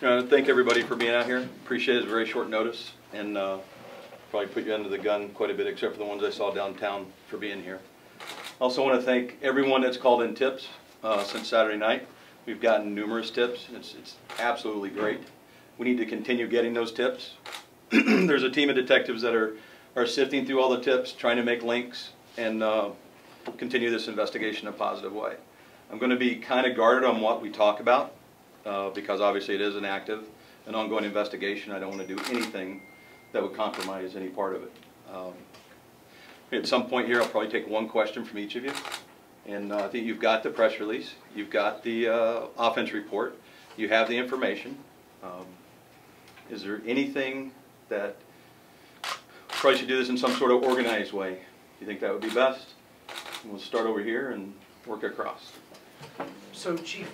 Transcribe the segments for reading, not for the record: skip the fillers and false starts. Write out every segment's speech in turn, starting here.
Thank everybody for being out here. Appreciate it. It's very short notice, and probably put you under the gun quite a bit, except for the ones I saw downtown, for being here. Also want to thank everyone that's called in tips since Saturday night. We've gotten numerous tips. It's absolutely great. We need to continue getting those tips. There's a team of detectives that are sifting through all the tips, trying to make links, and continue this investigation in a positive way. I'm going to be kind of guarded on what we talk about because obviously it is an active and ongoing investigation. I don't want to do anything that would compromise any part of it. At some point here, I'll probably take one question from each of you. And I think you've got the press release, you've got the offense report, you have the information. Is there anything that, probably should do this in some sort of organized way? Do you think that would be best? And we'll start over here and work across. So, Chief,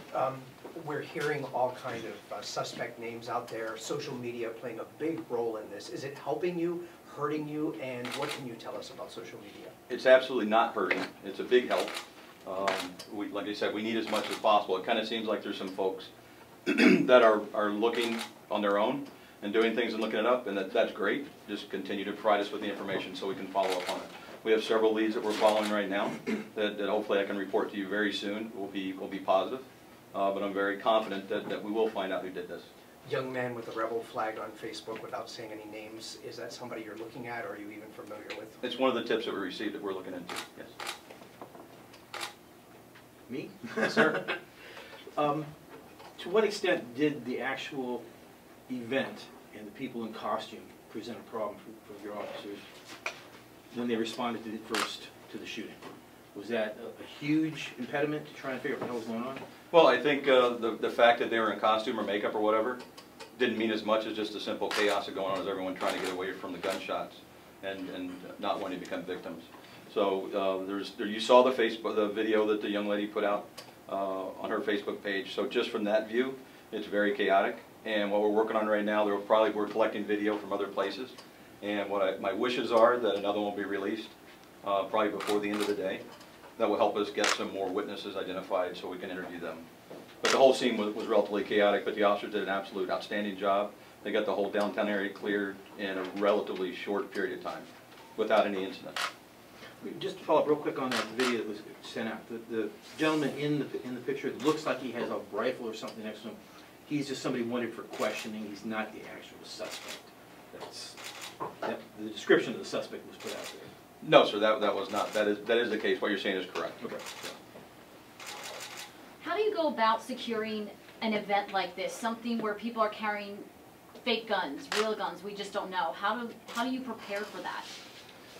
we're hearing all kind of suspect names out there, social media playing a big role in this. Is it helping you, hurting you, and what can you tell us about social media? It's absolutely not hurting. It's a big help. Like I said, we need as much as possible. It kind of seems like there's some folks that are looking on their own and doing things and looking it up, and that's great. Just continue to provide us with the information so we can follow up on it. We have several leads that we're following right now that hopefully I can report to you very soon. Will be positive, but I'm very confident that we will find out who did this. Young man with a rebel flag on Facebook without saying any names, is that somebody you're looking at, or are you even familiar with? It's one of the tips that we received that we're looking into, yes. Me? Yes, sir. To what extent did the actual event and the people in costume present a problem for your officers when they responded to the shooting? Was that a huge impediment to trying to figure out what was going on? Well, I think the fact that they were in costume or makeup or whatever didn't mean as much as just the simple chaos of going on as everyone trying to get away from the gunshots and not wanting to become victims. So you saw the video that the young lady put out on her Facebook page. So just from that view, it's very chaotic. And what we're working on right now, we're collecting video from other places. And my wishes are that another one will be released probably before the end of the day. That will help us get some more witnesses identified so we can interview them. But the whole scene was relatively chaotic, but the officers did an absolute outstanding job. They got the whole downtown area cleared in a relatively short period of time without any incident. Just to follow up real quick on that video that was sent out. The gentleman in the picture, it looks like he has a rifle or something next to him. He's just somebody wanted for questioning. He's not the actual suspect. The description of the suspect was put out there. No, sir, that was not. That is the case. What you're saying is correct. Okay. How do you go about securing an event like this? Something where people are carrying fake guns, real guns, we just don't know. How do you prepare for that?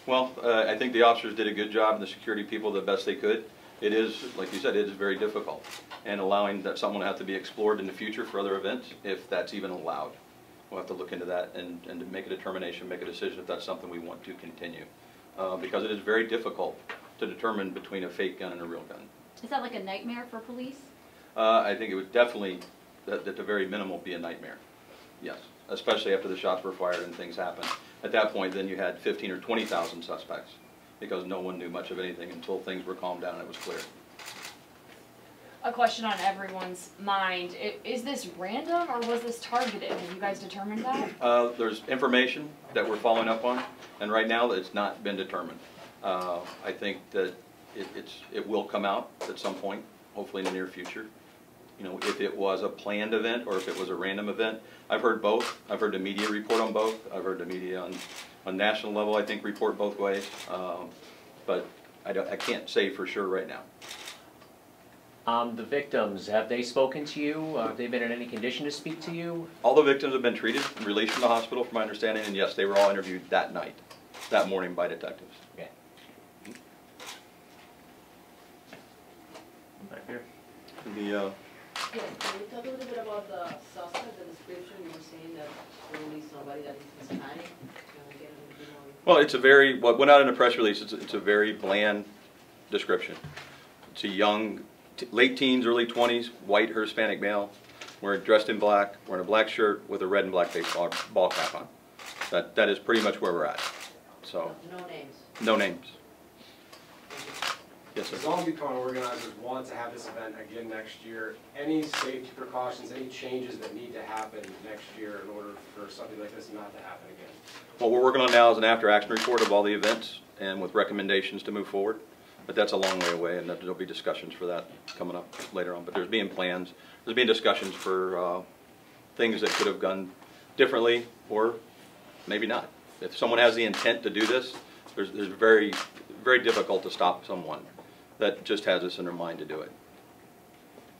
Well, I think the officers did a good job and the security people the best they could. It is, like you said, it is very difficult. And allowing that someone will have to be explored in the future for other events, if that's even allowed. We'll have to look into that and to make a determination, make a decision if that's something we want to continue. Because it is very difficult to determine between a fake gun and a real gun. Is that like a nightmare for police? I think it would definitely, at the very minimal, be a nightmare. Yes, especially after the shots were fired and things happened. At that point, then you had 15 or 20,000 suspects because no one knew much of anything until things were calmed down and it was clear. A question on everyone's mind. Is this random or was this targeted? Have you guys determined that? There's information that we're following up on, and right now it's not been determined. I think that it will come out at some point, hopefully in the near future. You know, if it was a planned event or if it was a random event. I've heard both. I've heard the media report on both. I've heard the media on national level, I think, report both ways. But I can't say for sure right now. The victims, have they spoken to you? Have they been in any condition to speak to you? All the victims have been treated and released from the hospital, from my understanding, and yes, they were all interviewed that night, that morning by detectives. Okay. Back here. Yes, can you talk a little bit about the suspect, the description? You were saying that only somebody that is Hispanic. Well, it's a very, what went out in the press release, it's a very bland description. It's a young, late teens, early 20s, white or Hispanic male, dressed in black, wearing a black shirt with a red and black baseball ball cap on. That is pretty much where we're at. So no names. No names. Yes, sir. ZombiCon organizers want to have this event again next year. Any safety precautions, any changes that need to happen next year in order for something like this not to happen again? What we're working on now is an after-action report of all the events and with recommendations to move forward. But that's a long way away, and there'll be discussions for that coming up later on. But there's being plans, there's being discussions for things that could have gone differently or maybe not. If someone has the intent to do this, there's very difficult to stop someone that just has this in their mind to do it.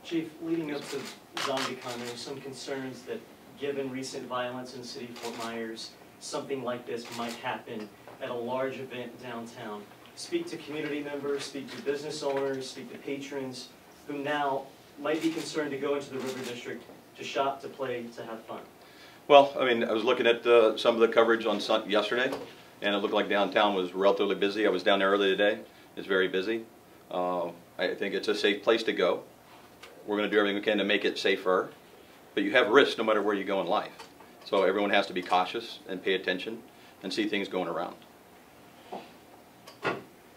Chief, leading up to ZombiCon, there were some concerns that given recent violence in the city of Fort Myers, something like this might happen at a large event downtown. Speak to community members, speak to business owners, speak to patrons who now might be concerned to go into the River District to shop, to play, to have fun. Well, I mean, I was looking at some of the coverage on yesterday, and it looked like downtown was relatively busy. I was down there early today. It's very busy. I think it's a safe place to go. We're going to do everything we can to make it safer, but you have risks no matter where you go in life. So everyone has to be cautious and pay attention and see things going around.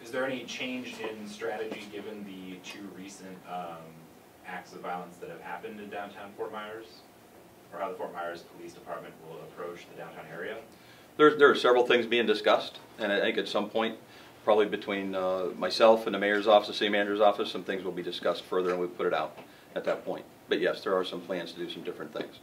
Is there any change in strategy given the two recent acts of violence that have happened in downtown Fort Myers? Or how the Fort Myers Police Department will approach the downtown area? There are several things being discussed, and I think at some point, probably between myself and the mayor's office, the city manager's office, some things will be discussed further and we'll put it out at that point. But yes, there are some plans to do some different things.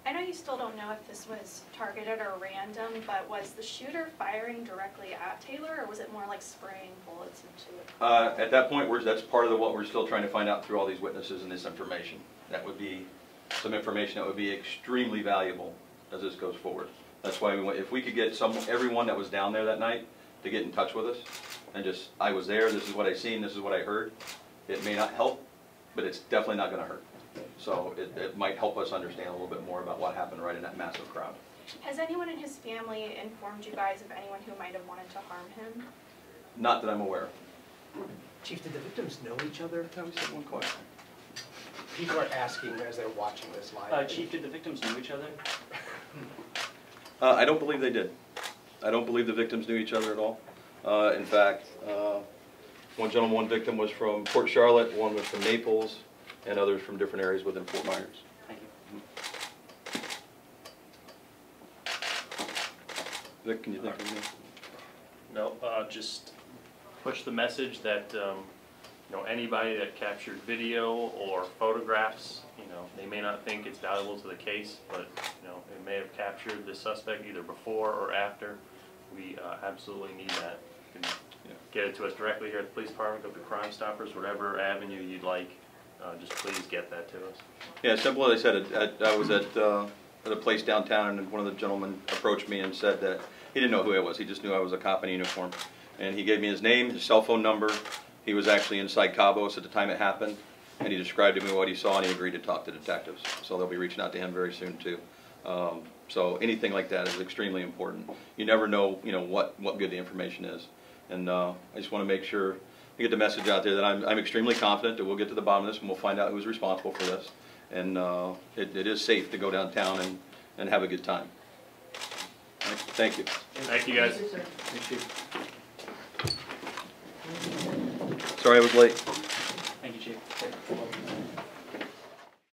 I know you still don't know if this was targeted or random, but was the shooter firing directly at Taylor, or was it more like spraying bullets into it? At that point, that's part of what we're still trying to find out through all these witnesses and this information. That would be some information that would be extremely valuable as this goes forward. That's why if we could get everyone that was down there that night to get in touch with us and just, I was there, this is what I seen, this is what I heard. It may not help, but it's definitely not going to hurt. So it might help us understand a little bit more about what happened right in that massive crowd. Has anyone in his family informed you guys of anyone who might have wanted to harm him? Not that I'm aware of. Chief, did the victims know each other? Can we say one question? People are asking as they're watching this live. Chief, did the victims know each other? I don't believe they did. I don't believe the victims knew each other at all. In fact, one victim was from Port Charlotte, one was from Naples, and others from different areas within Fort Myers. Thank you. Vic, can you think of anything? No, just push the message that anybody that captured video or photographs, they may not think it's valuable to the case, but it may have captured the suspect either before or after. We absolutely need that. You can get it to us directly here at the police department, go to Crime Stoppers, whatever avenue you'd like. Just please get that to us. Yeah, simple as I said, I was at a place downtown, and one of the gentlemen approached me and said that he didn't know who I was. He just knew I was a cop in a uniform. And he gave me his name, his cell phone number. He was actually inside Cabos at the time it happened, and he described to me what he saw, and he agreed to talk to detectives. So they'll be reaching out to him very soon too. So anything like that is extremely important. You never know, what good the information is. And I just want to make sure to get the message out there that I'm extremely confident that we'll get to the bottom of this and we'll find out who's responsible for this. And it is safe to go downtown and have a good time. Right. Thank you. Thank you, guys. Thank you. Sorry I was late. Thank you, Chief.